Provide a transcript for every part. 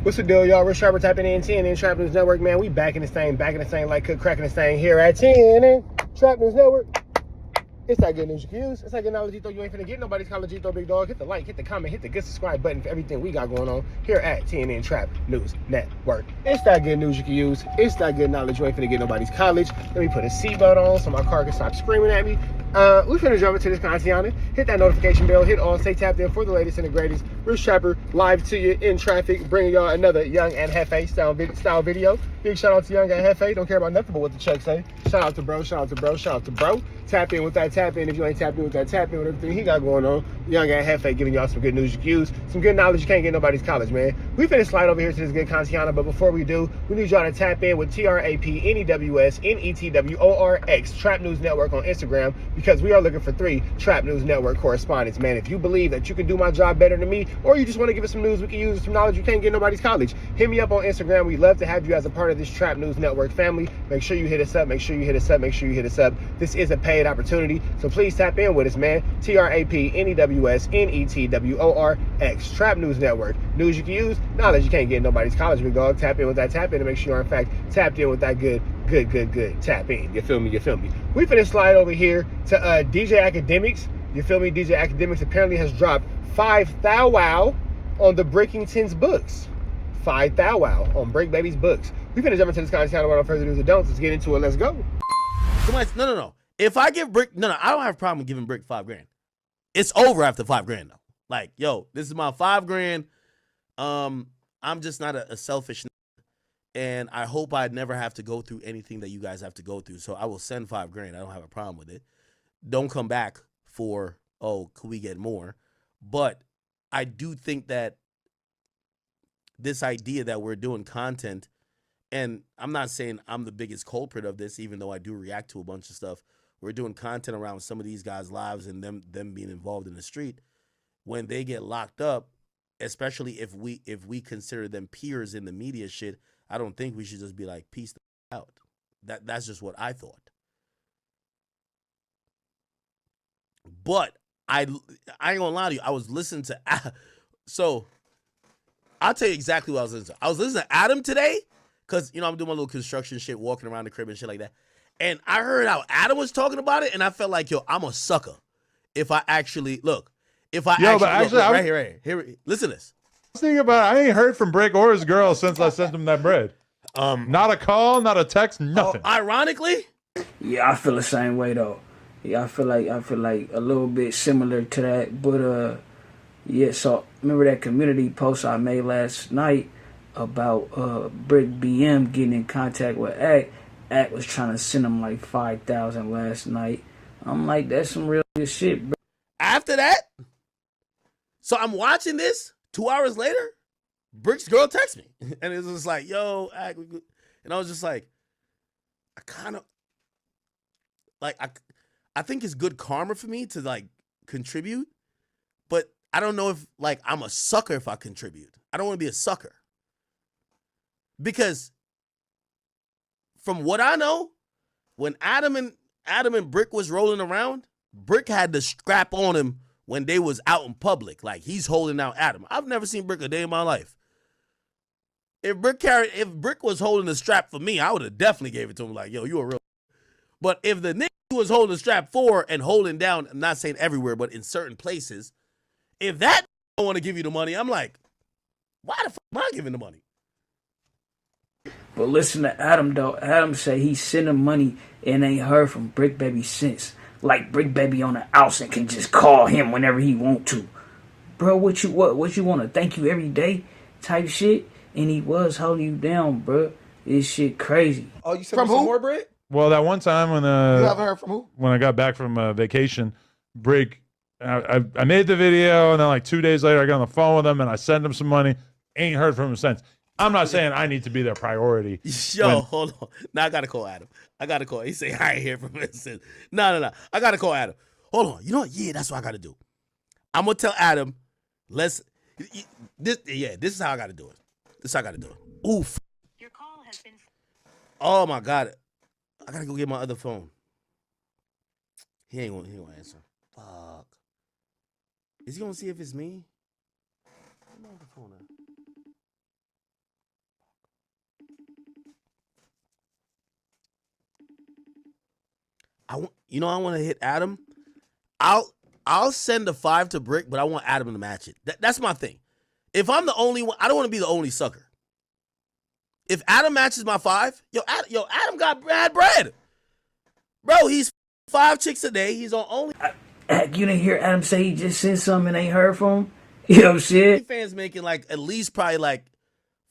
What's the deal, y'all? We're Sharper tapping in 10 in Trap News Network, man. We back in this thing like cook cracking this thing here at 10 in Trap News Network. It's that good news you can use. It's that good knowledge you throw. You ain't finna get nobody's college you throw, big dog. Hit the like, hit the comment, hit the good subscribe button for everything we got going on here at TNN Trap News Network. It's that good news you can use. It's that good knowledge you ain't finna get nobody's college. Let me put a seatbelt on so my car can stop screaming at me. We finna jump into this content. Hit that notification bell, hit all, stay tapped in for the latest and the greatest. Rich Trapper live to you in traffic, bringing y'all another Young and Hefe style video. Big shout out to Young and Hefe. Don't care about nothing but what the check say. Shout out to bro, shout out to bro, shout out to bro. Tap in with that tap in. If you ain't tapped in with that tap in with everything he got going on. Young and Hefe giving y'all some good news you can use. Some good knowledge you can't get nobody's college, man. We finna slide over here to this good content, but before we do, we need y'all to tap in with TRAPNEWSNETWORX Trap News Network on Instagram, because we are looking for 3 Trap News Network correspondents, man. If you believe that you can do my job better than me, or you just want to give us some news we can use, some knowledge you can't get nobody's college, hit me up on Instagram. We'd love to have you as a part of this Trap News Network family. Make sure you hit us up. Make sure you hit us up. Make sure you hit us up. This is a paid opportunity, so please tap in with us, man. TRAPNEWSNETWORX Trap News Network. News you can use, knowledge you can't get nobody's college, big dog. Tap in with that tap in and make sure you're in fact tapped in with that good tap in. You feel me? You feel me? We finna slide over here to DJ AKADEMICS. You feel me? DJ AKADEMICS apparently has dropped 5 Thou Wow on the Breaking 10's books. 5 Thou Wow on Bricc Baby's books. We finna jump into this content without further ado. Let's get into it. Let's go. No. If I give Bricc, I don't have a problem with giving Bricc $5 grand. It's over after $5 grand though. Like, yo, this is my $5 grand. I'm just not a selfish, and I hope I never have to go through anything that you guys have to go through. So I will send $5 grand. I don't have a problem with it. Don't come back for, oh, could we get more? But I do think that this idea that we're doing content, and I'm not saying I'm the biggest culprit of this, even though I do react to a bunch of stuff. We're doing content around some of these guys' lives and them being involved in the street. When they get locked up, especially if we consider them peers in the media shit, I don't think we should just be like, peace out. That's just what I thought. But I ain't gonna lie to you. I was listening to, so I'll tell you exactly what I was listening to. I was listening to Adam today, because, I'm doing my little construction shit, walking around the crib and shit like that. And I heard how Adam was talking about it, and I felt like, yo, I'm a sucker. If I actually, look, right here, listen to this. I was thinking about it. I ain't heard from Bricc or his girl since I sent him that bread. Not a call, not a text, nothing. Ironically, yeah, I feel the same way though. Yeah, I feel like a little bit similar to that, but yeah. So remember that community post I made last night about Bricc BM getting in contact with Act. Act was trying to send him like 5,000 last night. I'm like, that's some real good shit, bro. After that, so I'm watching this. 2 hours later, Brick's girl texts me, and it was just like, yo, Act, and I was just like, I kind of like I think it's good karma for me to like contribute, but I don't know if like I'm a sucker if I contribute. I don't want to be a sucker, because from what I know, when Adam and Bricc was rolling around, Bricc had the strap on him when they was out in public. Like, he's holding out Adam. I've never seen Bricc a day in my life. If Bricc was holding the strap for me, I would have definitely gave it to him. Like, yo, you a real. But if the nigga was holding the strap for and holding down, I'm not saying everywhere, but in certain places, if that don't want to give you the money, I'm like, why the fuck am I giving the money? But listen to Adam though. Adam say he sent him money and ain't heard from Bricc Baby since. Like Bricc Baby on the outs and can just call him whenever he want to. Bro, what you want to thank you every day type shit? And he was holding you down, bro. This shit crazy. Oh, you sent him some more bread? Well, that one time when you haven't heard from who? When I got back from vacation, Bricc, I made the video, and then like 2 days later I got on the phone with him and I sent him some money. Ain't heard from him since. I'm not saying I need to be their priority. Yo, hold on. Now I gotta call Adam. I gotta call. He say I ain't hear from him since. No. I gotta call Adam. Hold on. You know what? Yeah, that's what I gotta do. I'm gonna tell Adam. This is how I gotta do it. This is how I gotta do it. Oof. Your call has been. Oh my God. I gotta go get my other phone. He ain't gonna answer. Fuck. Is he gonna see if it's me? Where's my other phone at? I want to hit Adam. I'll send the 5 to Bricc, but I want Adam to match it. That's my thing. If I'm the only one, I don't want to be the only sucker. If Adam matches my 5, Adam got bad bread. Bro, he's 5 chicks a day. He's on only. You didn't hear Adam say he just sent something and ain't heard from him? Yo, shit. Fans making like at least probably like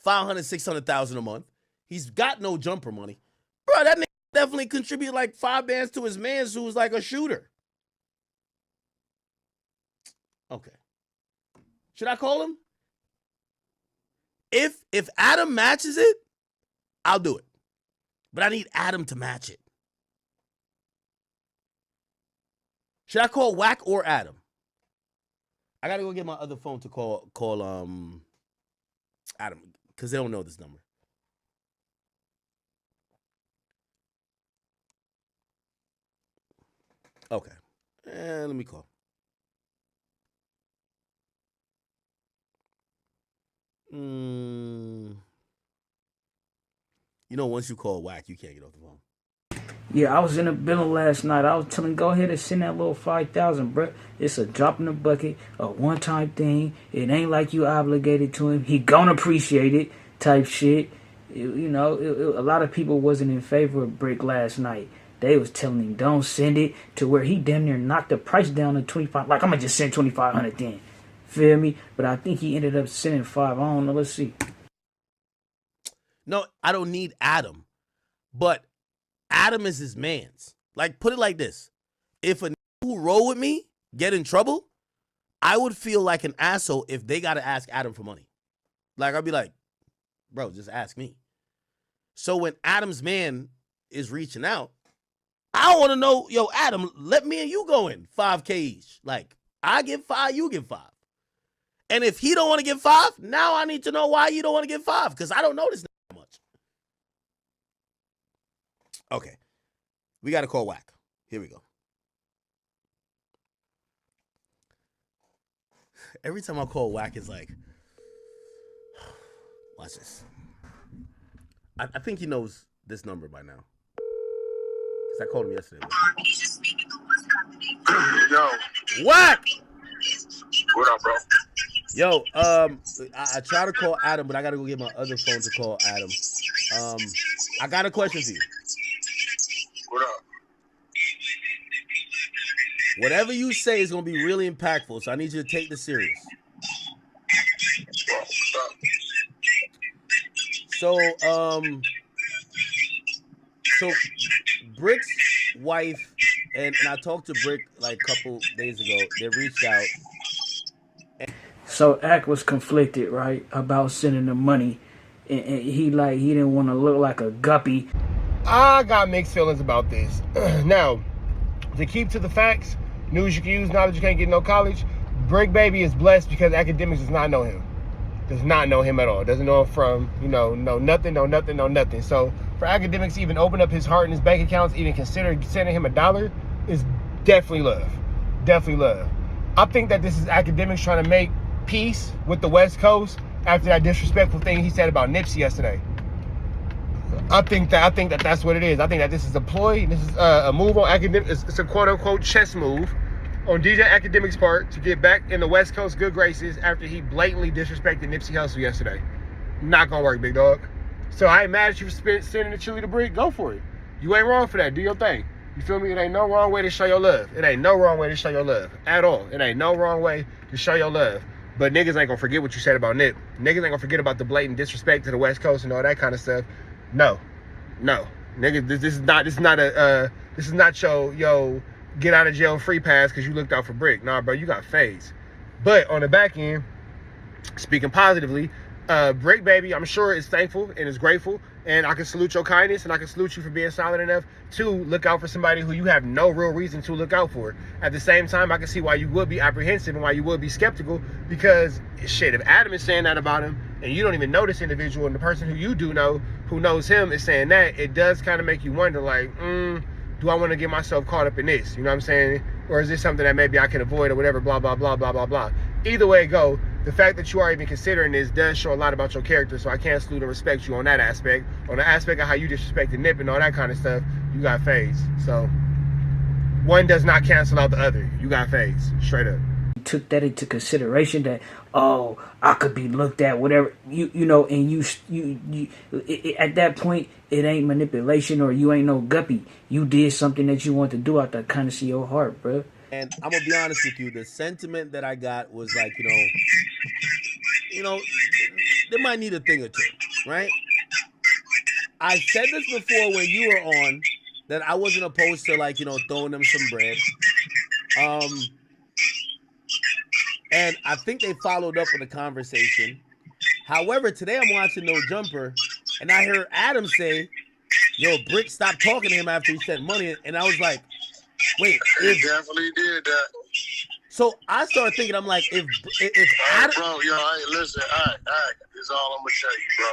500, 600,000 a month. He's got no jumper money. Bro, that nigga definitely contributed like 5 bands to his mans who was like a shooter. Okay. Should I call him? If Adam matches it, I'll do it. But I need Adam to match it. Should I call Wack or Adam? I gotta go get my other phone to call Adam, because they don't know this number. Okay. And let me call. Once you call Wack, you can't get off the phone. Yeah, I was in the building last night. I was telling him, go ahead and send that little 5,000, bro. It's a drop in the bucket, a one-time thing. It ain't like you obligated to him. He gonna appreciate it, type shit. A lot of people wasn't in favor of Bricc last night. They was telling him, don't send it, to where he damn near knocked the price down to 25. Like, I'm gonna just send 2,500 then. Feel me? But I think he ended up sending 5. I don't know. Let's see. No, I don't need Adam. But Adam is his mans. Like, put it like this. If a who roll with me get in trouble, I would feel like an asshole if they got to ask Adam for money. Like, I'd be like, bro, just ask me. So when Adam's man is reaching out, I want to know, yo, Adam, let me and you go in 5K each. Like, I give 5, you give 5. And if he don't want to give 5, now I need to know why you don't want to give 5, because I don't know this much. Okay. We got to call Wack. Here we go. Every time I call Wack, it's like, watch this. I think he knows this number by now. Because I called him yesterday. Yo. Wack! What up, bro? Yo, I try to call Adam, but I gotta go get my other phone to call Adam. I got a question for you. What up? Whatever you say is gonna be really impactful, so I need you to take this serious. So Brick's wife, and I talked to Bricc like a couple days ago. They reached out. So Ak was conflicted, right, about sending the money, and he didn't want to look like a guppy. I got mixed feelings about this. Now, to keep to the facts, news you can use, knowledge you can't get in no college. Bricc Baby is blessed because Akademiks does not know him. Does not know him at all. Doesn't know him from, know nothing. So for Akademiks to even open up his heart and his bank accounts, even consider sending him $1, is definitely love. Definitely love. I think that this is Akademiks trying to make peace with the West Coast after that disrespectful thing he said about Nipsey yesterday. I think that that's what it is. I think that this is a ploy. This is a move on Akademiks. It's a quote unquote chess move on DJ Akademiks' part to get back in the West Coast good graces after he blatantly disrespected Nipsey Hussle yesterday. Not gonna work, big dog. So I ain't mad at you for sending the chili to Bricc. Go for it. You ain't wrong for that. Do your thing. You feel me? It ain't no wrong way to show your love. It ain't no wrong way to show your love at all. It ain't no wrong way to show your love. But niggas ain't gonna forget what you said about Nip. Niggas ain't gonna forget about the blatant disrespect to the West Coast and all that kind of stuff. No, nigga, this is not your get out of jail free pass because you looked out for Bricc. Nah, bro, you got phased. But on the back end, speaking positively, Bricc Baby, I'm sure is thankful and is grateful, and I can salute your kindness and I can salute you for being solid enough to look out for somebody who you have no real reason to look out for. At the same time, I can see why you would be apprehensive and why you would be skeptical, because shit, if Adam is saying that about him and you don't even know this individual, and the person who you do know, who knows him, is saying that, it does kind of make you wonder, like, do I want to get myself caught up in this? You know what I'm saying? Or is this something that maybe I can avoid or whatever, blah, blah, blah, blah, blah, blah. Either way it go, the fact that you are even considering this does show a lot about your character, so I can't salute and respect you on that aspect. On the aspect of how you disrespected Nip and all that kind of stuff, you got phased. So, one does not cancel out the other. You got phase, straight up. Took that into consideration that, oh, I could be looked at, whatever, you know, and you at that point, it ain't manipulation or you ain't no guppy. You did something that you want to do out the kindness of your heart, bro. And I'm gonna be honest with you, the sentiment that I got was like, you know, they might need a thing or two, right? I said this before when you were on, that I wasn't opposed to, like, throwing them some bread. And I think they followed up with a conversation. However, today I'm watching No Jumper, and I heard Adam say, yo, Bricc stopped talking to him after he sent money. And I was like, wait. He definitely did that. So I started thinking, I'm like, if Adam... Bro, listen, all right. This is all I'm going to tell you, bro.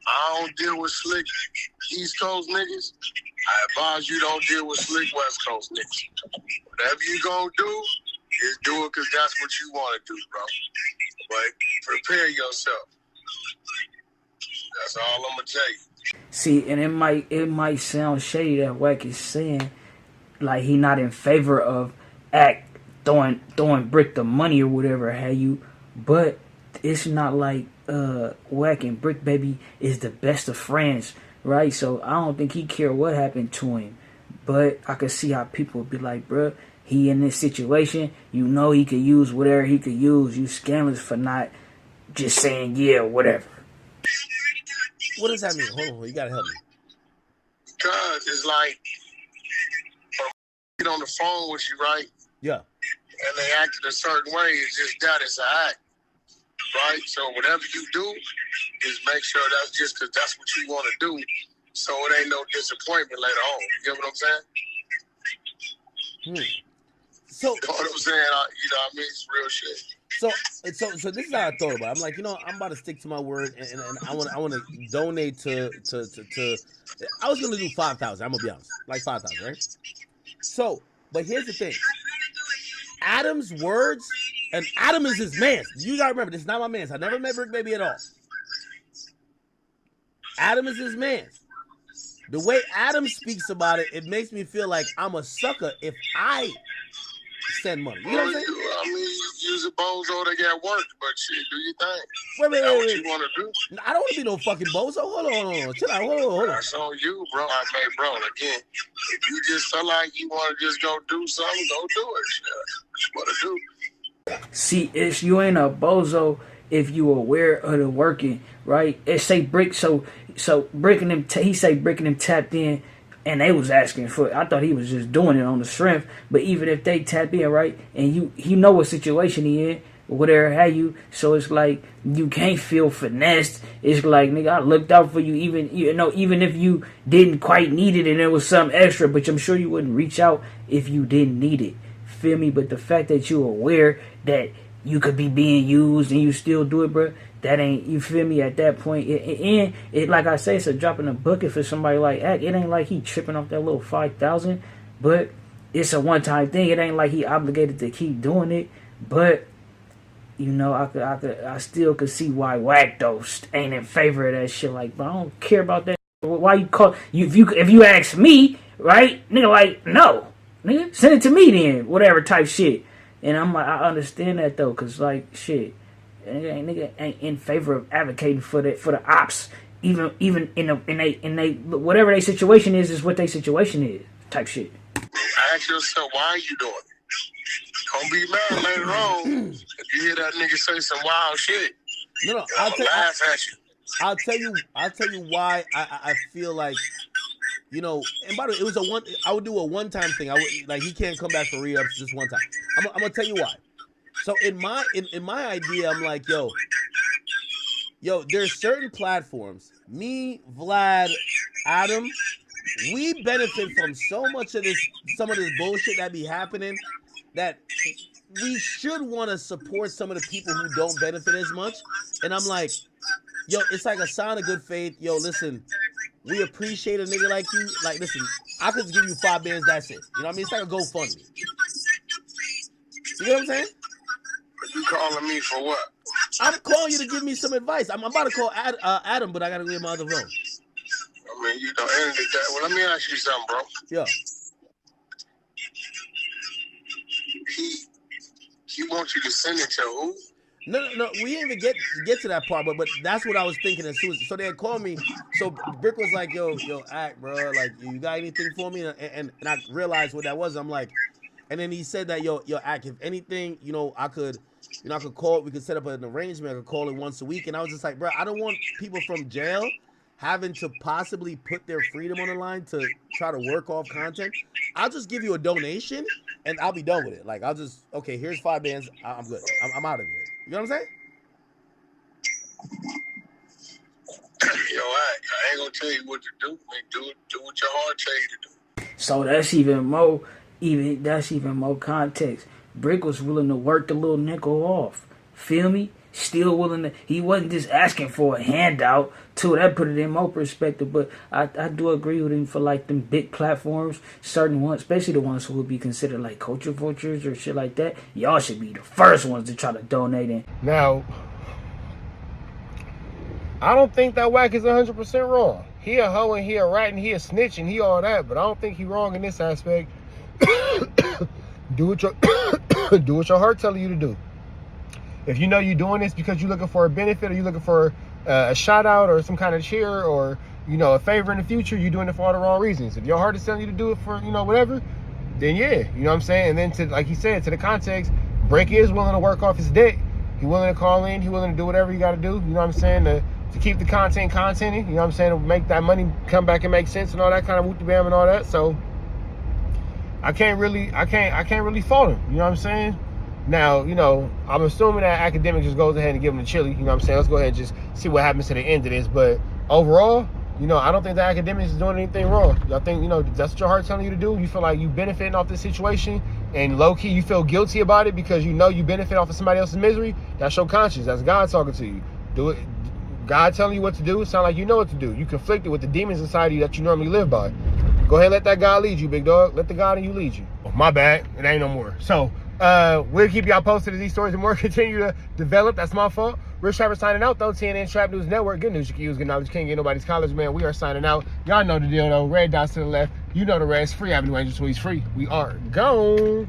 I don't deal with slick East Coast niggas. I advise you don't deal with slick West Coast niggas. Whatever you going to do, just do it because that's what you want to do, bro. But prepare yourself. That's all I'm going to tell you. See, and it might sound shady that Wack is saying, like, he not in favor of throwing Bricc the money or whatever have you, but it's not like Wack and Bricc Baby is the best of friends, right? So I don't think he care what happened to him, but I could see how people would be like, bruh, he in this situation, you know, he could use whatever he could use. You scandalous for not just saying yeah, whatever. What does that mean? Hold on, you gotta help me. Because it's like, get on the phone with you, right? Yeah. And they acted a certain way. It's just that it's an act, right? So whatever you do, is make sure that's just because that's what you want to do. So it ain't no disappointment later on. You get what I'm saying? So, you know what I'm saying? You know what I mean? It's real shit. So this is how I thought about it. I'm like, I'm about to stick to my word, and I want to donate to. I was gonna do 5,000. I'm gonna be honest, like 5,000, right? So, but here's the thing. Adam's words, and Adam is his man. You gotta remember, this is not my man. I never met Bricc Baby at all. Adam is his man. The way Adam speaks about it, it makes me feel like I'm a sucker if I send money. You know what I'm saying? I mean, you use a bozo to get work, but shit, do your thing. Wait. What you want to do? I don't want to be no fucking bozo. Hold on. Chill out. Hold on. That's on you, bro. I mean, bro, again, if you just feel like you want to just go do something, go do it. Shit. What you want to do? See, if you ain't a bozo, if you aware of the working, right? It say Bricc, so Bricc and them, he say Bricc and them tapped in, and they was asking for it. I thought he was just doing it on the strength, but even if they tap in, right, and you know what situation he in, or whatever have you, so it's like you can't feel finessed. It's like, nigga, I looked out for you, even if you didn't quite need it and there was some extra, but I'm sure you wouldn't reach out if you didn't need it. Feel me? But the fact that you're aware that you could be being used and you still do it, bro, that ain't, you feel me, at that point, it like I say, it's a drop in the bucket for somebody like Ak. It ain't like he tripping off that little 5,000, but it's a one-time thing. It ain't like he obligated to keep doing it, but I still could see why Wack though ain't in favor of that shit. Like, bro, I don't care about that. Why you call you if you ask me, right, nigga, like, no, nigga, send it to me then, whatever type shit. And I'm like, I understand that though, cause like shit, nigga ain't in favor of advocating for the ops, even in they whatever their situation is what their situation is, type shit. Ask yourself, why are you doing it? Don't be mad later on if you hear that nigga say some wild shit. No, I'll tell you why I feel like, and by the way, it was I would do a one-time thing. I would, like, he can't come back for re-ups just one time. I'm gonna tell you why. So in my idea, I'm like, yo, there's certain platforms, me, Vlad, Adam, we benefit from some of this bullshit that be happening, that we should want to support some of the people who don't benefit as much. And I'm like, it's like a sign of good faith. Listen, we appreciate a nigga like you. Like, listen, I could give you 5 bands, that's it. You know what I mean? It's like a GoFundMe. You know what I'm saying? You calling me for what? I'm calling you to give me some advice. I'm about to call Adam, but I got to get my other phone. I mean, you don't end it that. Well, let me ask you something, bro. Yeah. He wants you to send it to who? No, we didn't even get to that part, but that's what I was thinking as soon as. So they had called me. So Bricc was like, yo, act, bro, like, you got anything for me? And I realized what that was. I'm like, and then he said that, yo, act, if anything, I could call, we could set up an arrangement. I could call it once a week. And I was just like, bro, I don't want people from jail having to possibly put their freedom on the line to try to work off content. I'll just give you a donation and I'll be done with it. Like, I'll just, okay, here's 5 bands. I'm good. I'm out of here. You know what I'm saying? Yo, I ain't gonna tell you what to do. Man, do what your heart tell you to do. So that's even more context. Bricc was willing to work the little nickel off. Feel me? Still willing to. He wasn't just asking for a handout. Too, that put it in more perspective. But I do agree with him for like them big platforms, certain ones, especially the ones who would be considered like culture vultures or shit like that. Y'all should be the first ones to try to donate in. Now, I don't think that Wack is 100% wrong. He a hoe and he a rat and he a snitch and he all that, but I don't think he wrong in this aspect. do what your heart telling you to do. If you know you're doing this because you're looking for a benefit or you're looking for a shout out or some kind of cheer or, a favor in the future, you're doing it for all the wrong reasons. If your heart is telling you to do it for, whatever, then yeah, you know what I'm saying? And then to, like he said, to the context, Bricc is willing to work off his debt. He willing to call in, he willing to do whatever you got to do, you know what I'm saying, to keep the content contenting, you know what I'm saying, to make that money come back and make sense and all that kind of whoop-de-bam and all that. So I can't really fault him, you know what I'm saying? Now, I'm assuming that Akademiks just goes ahead and give him the chili. You know what I'm saying? Let's go ahead and just see what happens to the end of this. But overall, I don't think that Akademiks is doing anything wrong. I think, that's what your heart's telling you to do. You feel like you benefiting off this situation and low-key you feel guilty about it because you benefit off of somebody else's misery. That's your conscience. That's God talking to you. Do it. God telling you what to do. It sounds like you know what to do. You conflicted with the demons inside of you that you normally live by. Go ahead and let that God lead you, big dog. Let the God in you lead you. Oh, my bad. It ain't no more. So, we'll keep y'all posted as these stories and more continue to develop. That's my fault. Rich Trapper signing out, though. TNN Trap News Network. Good news you can use. Good knowledge can't get nobody's college, man. We are signing out. Y'all know the deal, though. Red dots to the left. You know the rest. Free Avenue Angel Tweets. Free. We are gone.